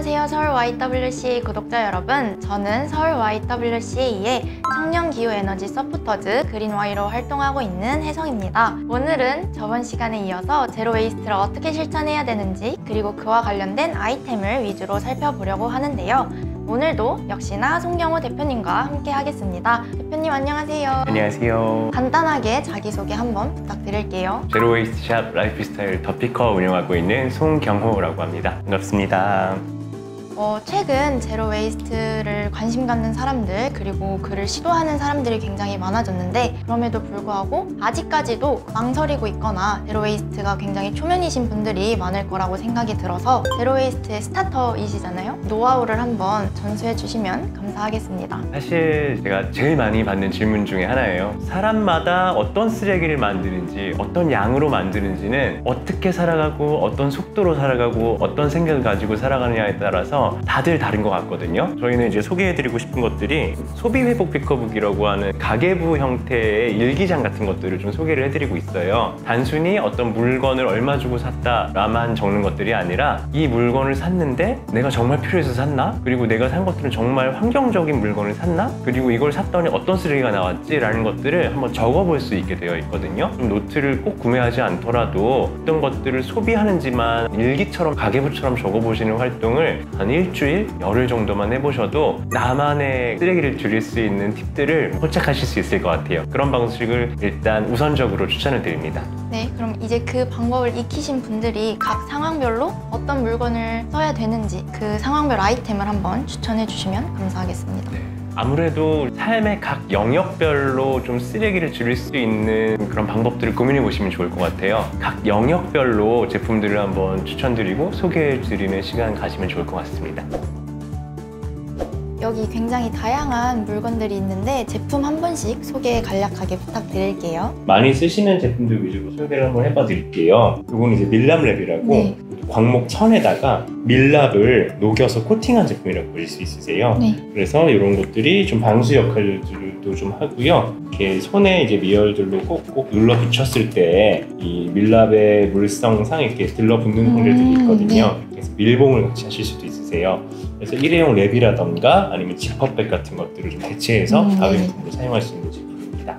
안녕하세요. 서울 YWCA 구독자 여러분. 저는 서울 YWCA의 청년기후에너지 서포터즈 그린와이로 활동하고 있는 혜성입니다. 오늘은 저번 시간에 이어서 제로웨이스트를 어떻게 실천해야 되는지 그리고 그와 관련된 아이템을 위주로 살펴보려고 하는데요. 오늘도 역시나 송경호 대표님과 함께 하겠습니다. 대표님 안녕하세요. 안녕하세요. 간단하게 자기소개 한번 부탁드릴게요. 제로웨이스트 샵 라이프스타일 더피커 운영하고 있는 송경호라고 합니다. 반갑습니다. 최근 제로웨이스트를 관심 갖는 사람들 그리고 그를 시도하는 사람들이 굉장히 많아졌는데 그럼에도 불구하고 아직까지도 망설이고 있거나 제로웨이스트가 굉장히 초면이신 분들이 많을 거라고 생각이 들어서 제로웨이스트의 스타터이시잖아요. 노하우를 한번 전수해 주시면 감사하겠습니다. 사실 제가 제일 많이 받는 질문 중에 하나예요. 사람마다 어떤 쓰레기를 만드는지 어떤 양으로 만드는지는 어떻게 살아가고 어떤 속도로 살아가고 어떤 생각을 가지고 살아가느냐에 따라서 다들 다른 것 같거든요. 저희는 이제 소개해드리고 싶은 것들이 소비회복 피커북이라고 하는 가계부 형태의 일기장 같은 것들을 좀 소개를 해드리고 있어요. 단순히 어떤 물건을 얼마 주고 샀다라만 적는 것들이 아니라 이 물건을 샀는데 내가 정말 필요해서 샀나? 그리고 내가 산 것들은 정말 환경적인 물건을 샀나? 그리고 이걸 샀더니 어떤 쓰레기가 나왔지? 라는 것들을 한번 적어볼 수 있게 되어 있거든요. 좀 노트를 꼭 구매하지 않더라도 어떤 것들을 소비하는지만 일기처럼 가계부처럼 적어보시는 활동을 한 일주일, 열흘 정도만 해보셔도 나만의 쓰레기를 줄일 수 있는 팁들을 포착하실 수 있을 것 같아요. 그런 방식을 일단 우선적으로 추천을 드립니다. 네, 그럼 이제 그 방법을 익히신 분들이 각 상황별로 어떤 물건을 써야 되는지 그 상황별 아이템을 한번 추천해 주시면 감사하겠습니다. 네. 아무래도 삶의 각 영역별로 좀 쓰레기를 줄일 수 있는 그런 방법들을 고민해 보시면 좋을 것 같아요. 각 영역별로 제품들을 한번 추천드리고 소개해 드리는 시간 가지면 좋을 것 같습니다. 여기 굉장히 다양한 물건들이 있는데 제품 한 번씩 소개 간략하게 부탁드릴게요. 많이 쓰시는 제품들 위주로 소개를 한번 해봐 드릴게요. 이거는 이제 밀랍랩이라고 네. 광목 천에다가 밀랍을 녹여서 코팅한 제품이라고 보실 수 있으세요. 네. 그래서 이런 것들이 좀 방수 역할들도 좀 하고요. 이렇게 손에 이제 미열들로 꼭꼭 눌러 붙였을 때 이 밀랍의 물성상 이렇게 들러붙는 형질들이 있거든요. 그래서 밀봉을 같이 하실 수도 있으세요. 그래서 일회용 랩이라던가 아니면 지퍼백 같은 것들을 좀 대체해서 가위용품으로 사용할 수 있는 제품입니다.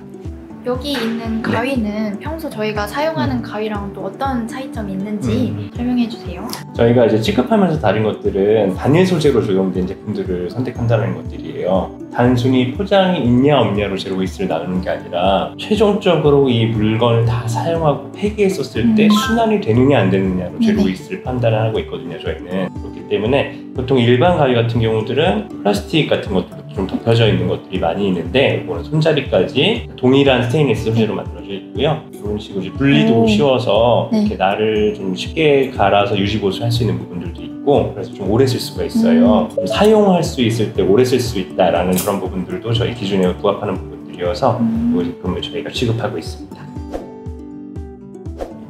여기 있는 가위는 평소 저희가 사용하는 가위랑 또 어떤 차이점이 있는지 설명해 주세요. 저희가 이제 취급하면서 다른 것들은 단일 소재로 적용된 제품들을 선택한다는 것들이에요. 단순히 포장이 있냐 없냐로 제로웨이스트를 나누는 게 아니라 최종적으로 이 물건을 다 사용하고 폐기했었을 때 순환이 되느냐 안 되느냐로 제로웨이스트를 판단하고 있거든요. 저희는 그렇기 때문에 보통 일반 가위 같은 경우들은 플라스틱 같은 것들도 좀 덮여져 있는 것들이 많이 있는데 이거는 손잡이까지 동일한 스테인리스 소재로 만들어져 있고요. 이런 식으로 이제 분리도 쉬워서 이렇게 날을 좀 쉽게 갈아서 유지보수 할 수 있는 부분들도 있고 그래서 좀 오래 쓸 수가 있어요. 사용할 수 있을 때 오래 쓸 수 있다라는 그런 부분들도 저희 기준에 부합하는 부분들이어서 이 제품을 저희가 취급하고 있습니다.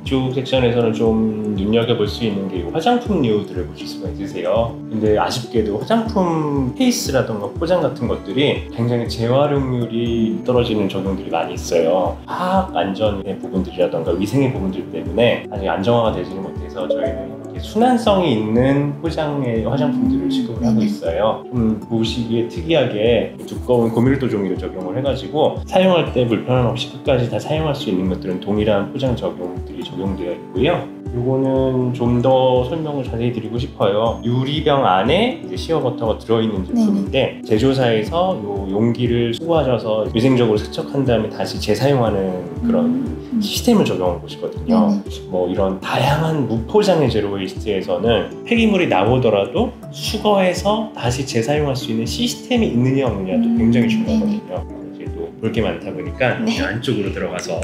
이쪽 섹션에서는 좀 눈여겨볼 수 있는 게 화장품류들을 보실 수가 있으세요. 근데 아쉽게도 화장품 케이스라던가 포장 같은 것들이 굉장히 재활용률이 떨어지는 적용들이 많이 있어요. 화학 안전의 부분들이라던가 위생의 부분들 때문에 아직 안정화가 되지는 못해서 저희는 이렇게 순환성이 있는 포장의 화장품들을 취급을 하고 있어요. 좀 보시기에 특이하게 두꺼운 고밀도 종이를 적용을 해가지고 사용할 때 불편함 없이 끝까지 다 사용할 수 있는 것들은 동일한 포장 적용들이 적용되어 있고요. 요거는 좀 더 설명을 자세히 드리고 싶어요. 유리병 안에 이제 시어버터가 들어있는 제품인데 제조사에서 요 용기를 수거하셔서 위생적으로 세척한 다음에 다시 재사용하는 그런 시스템을 적용한 것이거든요. 뭐 이런 다양한 무포장의 제로웨이스트에서는 폐기물이 나오더라도 수거해서 다시 재사용할 수 있는 시스템이 있느냐 없느냐도 굉장히 중요하거든요. 이제 또 볼 게 많다 보니까 안쪽으로 들어가서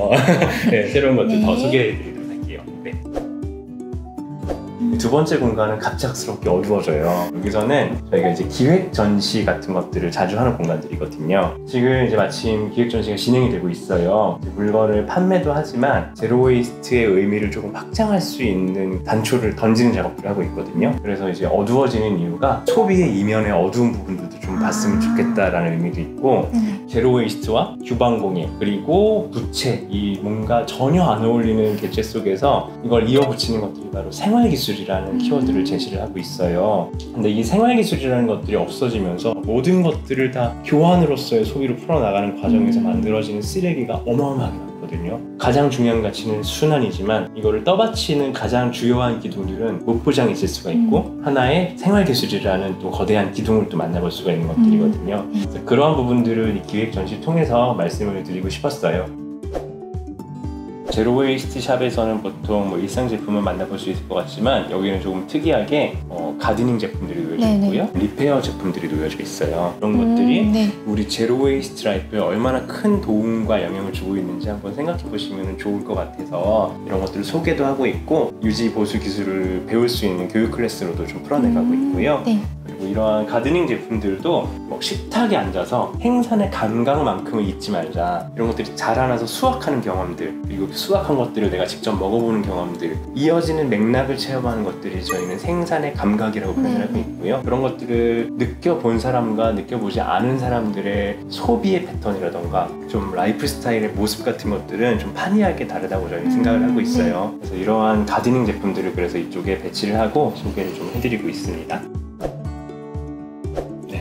새로운 것들 더 소개해드리도록 할게요. 두 번째 공간은 갑작스럽게 어두워져요. 여기서는 저희가 이제 기획 전시 같은 것들을 자주 하는 공간들이거든요. 지금 이제 마침 기획 전시가 진행이 되고 있어요. 물건을 판매도 하지만 제로웨이스트의 의미를 조금 확장할 수 있는 단초를 던지는 작업들을 하고 있거든요. 그래서 이제 어두워지는 이유가 소비의 이면의 어두운 부분들도 좀 봤으면 좋겠다라는 의미도 있고 제로웨이스트와 규방공예 그리고 부채 이 뭔가 전혀 안 어울리는 객체 속에서 이걸 이어붙이는 것들이 바로 생활기술 생활기술이라는 키워드를 제시를 하고 있어요. 근데 이 생활기술이라는 것들이 없어지면서 모든 것들을 다 교환으로서의 소비로 풀어나가는 과정에서 만들어지는 쓰레기가 어마어마하게 많거든요. 가장 중요한 가치는 순환이지만 이거를 떠받치는 가장 주요한 기둥들은 무포장이 있을 수가 있고 하나의 생활기술이라는 또 거대한 기둥을 또 만나볼 수가 있는 것들이거든요. 그래서 그러한 부분들을 이 기획 전시 통해서 말씀을 드리고 싶었어요. 제로 웨이스트 샵에서는 보통 일상 제품을 만나볼 수 있을 것 같지만 여기는 조금 특이하게 가드닝 제품들이 놓여져 있고요. 리페어 제품들이 놓여져 있어요. 그런 것들이 우리 제로 웨이스트 라이프에 얼마나 큰 도움과 영향을 주고 있는지 한번 생각해 보시면 좋을 것 같아서 이런 것들을 소개도 하고 있고 유지 보수 기술을 배울 수 있는 교육 클래스로도 좀 풀어내가고 있고요. 그리고 이러한 가드닝 제품들도 식탁에 앉아서 생산의 감각만큼을 잊지 말자, 이런 것들이 자라나서 수확하는 경험들, 그리고 수확한 것들을 내가 직접 먹어보는 경험들, 이어지는 맥락을 체험하는 것들이 저희는 생산의 감각이라고 표현을 하고 있고요. 그런 것들을 느껴본 사람과 느껴보지 않은 사람들의 소비의 패턴이라던가 좀 라이프 스타일의 모습 같은 것들은 좀 판이하게 다르다고 저희는 생각을 하고 있어요. 그래서 이러한 가드닝 제품들을 그래서 이쪽에 배치를 하고 소개를 좀 해드리고 있습니다.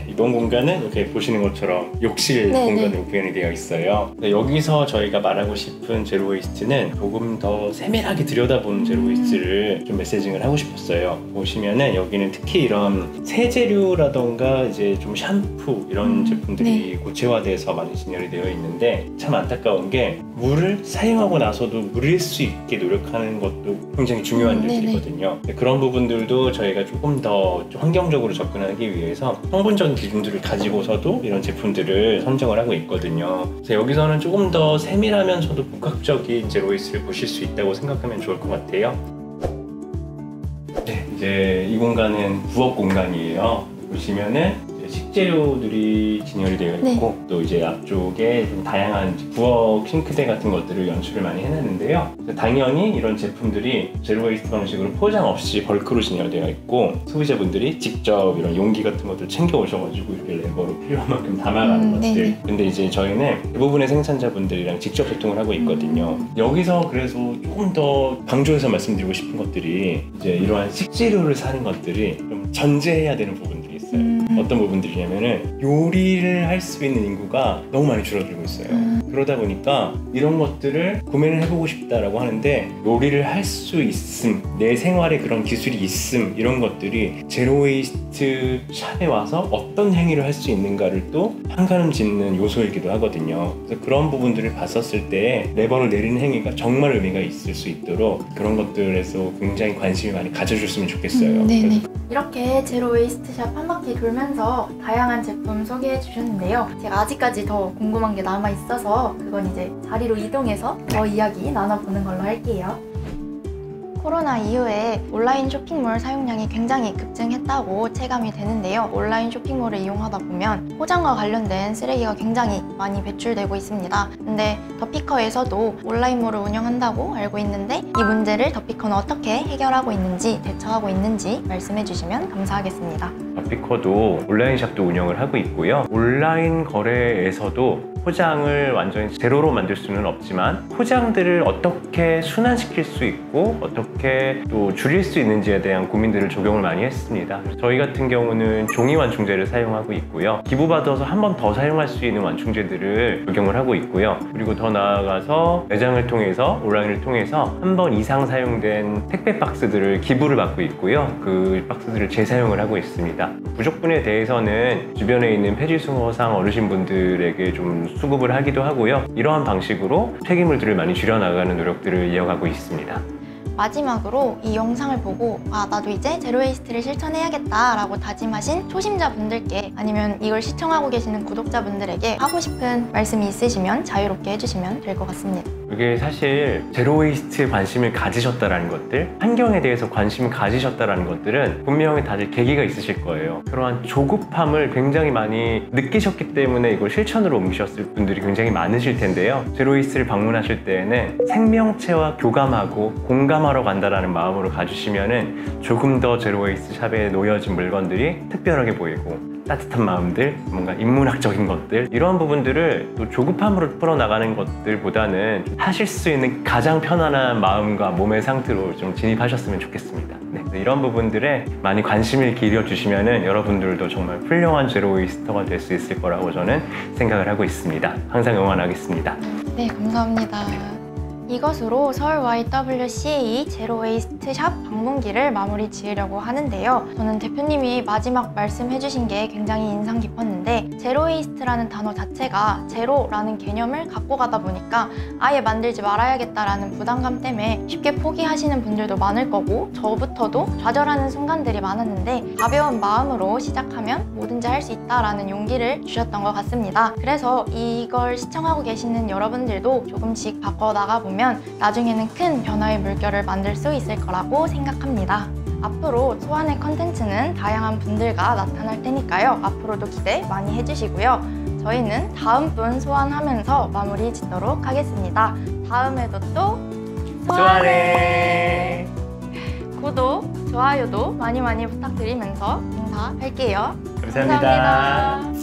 이번 공간은 이렇게 보시는 것처럼 욕실 공간으로 구현이 되어 있어요. 여기서 저희가 말하고 싶은 제로 웨이스트는 조금 더 세밀하게 들여다보는 제로 웨이스트를 좀 메시징을 하고 싶었어요. 보시면은 여기는 특히 이런 세제류라던가 이제 좀 샴푸 이런 제품들이 고체화돼서 많이 진열이 되어 있는데 참 안타까운 게 물을 사용하고 나서도 무릴 수 있게 노력하는 것도 굉장히 중요한 일들이거든요. 그런 부분들도 저희가 조금 더 환경적으로 접근하기 위해서 성분적인 기준들을 가지고서도 이런 제품들을 선정을 하고 있거든요. 그래서 여기서는 조금 더 세밀하면서도 복합적인 제로 웨이스트를 보실 수 있다고 생각하면 좋을 것 같아요. 이제 이 공간은 부엌 공간이에요. 보시면은 식재료들이 진열이 되어 있고 또 이제 앞쪽에 좀 다양한 부엌 싱크대 같은 것들을 연출을 많이 해놨는데요. 당연히 이런 제품들이 제로 웨이스트 방식으로 포장 없이 벌크로 진열되어 있고 소비자분들이 직접 이런 용기 같은 것들 챙겨 오셔가지고 이렇게 레버로 필요한 만큼 담아가는 것들. 근데 이제 저희는 대부분의 생산자분들이랑 직접 소통을 하고 있거든요. 여기서 그래서 조금 더 강조해서 말씀드리고 싶은 것들이 이제 이러한 식재료를 사는 것들이 좀 전제해야 되는 부분들이 있어요. 어떤 부분들이냐면은 요리를 할 수 있는 인구가 너무 많이 줄어들고 있어요. 그러다 보니까 이런 것들을 구매를 해보고 싶다라고 하는데 요리를 할 수 있음, 내 생활에 그런 기술이 있음, 이런 것들이 제로 웨이스트 샵에 와서 어떤 행위를 할 수 있는가를 또 판가름 짓는 요소이기도 하거든요. 그래서 그런 부분들을 봤었을 때 레버를 내리는 행위가 정말 의미가 있을 수 있도록 그런 것들에서 굉장히 관심이 많이 가져줬으면 좋겠어요. 이렇게 제로 웨이스트 샵 한 바퀴 돌면서 다양한 제품 소개해 주셨는데요. 제가 아직까지 더 궁금한 게 남아 있어서 그건 이제 자리로 이동해서 더 이야기 나눠보는 걸로 할게요. 코로나 이후에 온라인 쇼핑몰 사용량이 굉장히 급증했다고 체감이 되는데요. 온라인 쇼핑몰을 이용하다 보면 포장과 관련된 쓰레기가 굉장히 많이 배출되고 있습니다. 근데 더피커에서도 온라인몰을 운영한다고 알고 있는데 이 문제를 더피커는 어떻게 해결하고 있는지, 대처하고 있는지 말씀해 주시면 감사하겠습니다. 더피커도 온라인 샵도 운영을 하고 있고요. 온라인 거래에서도 포장을 완전히 제로로 만들 수는 없지만 포장들을 어떻게 순환시킬 수 있고 어떻게 또 줄일 수 있는지에 대한 고민들을 적용을 많이 했습니다. 저희 같은 경우는 종이 완충제를 사용하고 있고요. 기부받아서 한 번 더 사용할 수 있는 완충제들을 적용을 하고 있고요. 그리고 더 나아가서 매장을 통해서 온라인을 통해서 한 번 이상 사용된 택배 박스들을 기부를 받고 있고요. 그 박스들을 재사용을 하고 있습니다. 부족분에 대해서는 주변에 있는 폐지수거상 어르신분들에게 좀 수급을 하기도 하고요. 이러한 방식으로 폐기물들을 많이 줄여나가는 노력들을 이어가고 있습니다. 마지막으로 이 영상을 보고 나도 이제 제로 웨이스트를 실천해야겠다 라고 다짐하신 초심자분들께 아니면 이걸 시청하고 계시는 구독자분들에게 하고 싶은 말씀이 있으시면 자유롭게 해주시면 될 것 같습니다. 이게 사실 제로 웨이스트에 관심을 가지셨다라는 것들, 환경에 대해서 관심을 가지셨다라는 것들은 분명히 다들 계기가 있으실 거예요. 그러한 조급함을 굉장히 많이 느끼셨기 때문에 이걸 실천으로 옮기셨을 분들이 굉장히 많으실 텐데요. 제로 웨이스트를 방문하실 때에는 생명체와 교감하고 공감하러 간다라는 마음으로 가주시면은 조금 더 제로 웨이스트 샵에 놓여진 물건들이 특별하게 보이고 따뜻한 마음들, 뭔가 인문학적인 것들 이러한 부분들을 또 조급함으로 풀어나가는 것들보다는 하실 수 있는 가장 편안한 마음과 몸의 상태로 좀 진입하셨으면 좋겠습니다. 네, 이런 부분들에 많이 관심을 기울여주시면 여러분들도 정말 훌륭한 제로 웨이스터가 될 수 있을 거라고 저는 생각을 하고 있습니다. 항상 응원하겠습니다. 네, 감사합니다. 이것으로 서울 YWCA 제로 웨이스트 샵 방문기를 마무리 지으려고 하는데요. 저는 대표님이 마지막 말씀해주신 게 굉장히 인상 깊었는데 제로 웨이스트라는 단어 자체가 제로라는 개념을 갖고 가다 보니까 아예 만들지 말아야겠다라는 부담감 때문에 쉽게 포기하시는 분들도 많을 거고 저부터도 좌절하는 순간들이 많았는데 가벼운 마음으로 시작하면 뭐든지 할 수 있다라는 용기를 주셨던 것 같습니다. 그래서 이걸 시청하고 계시는 여러분들도 조금씩 바꿔나가보면 나중에는 큰 변화의 물결을 만들 수 있을 거라고 생각합니다. 앞으로 소환의 컨텐츠는 다양한 분들과 나타날 테니까요. 앞으로도 기대 많이 해주시고요. 저희는 다음 분 소환하면서 마무리 짓도록 하겠습니다. 다음에도 또 소환해! 구독, 좋아요도 많이 부탁드리면서 인사할게요. 감사합니다.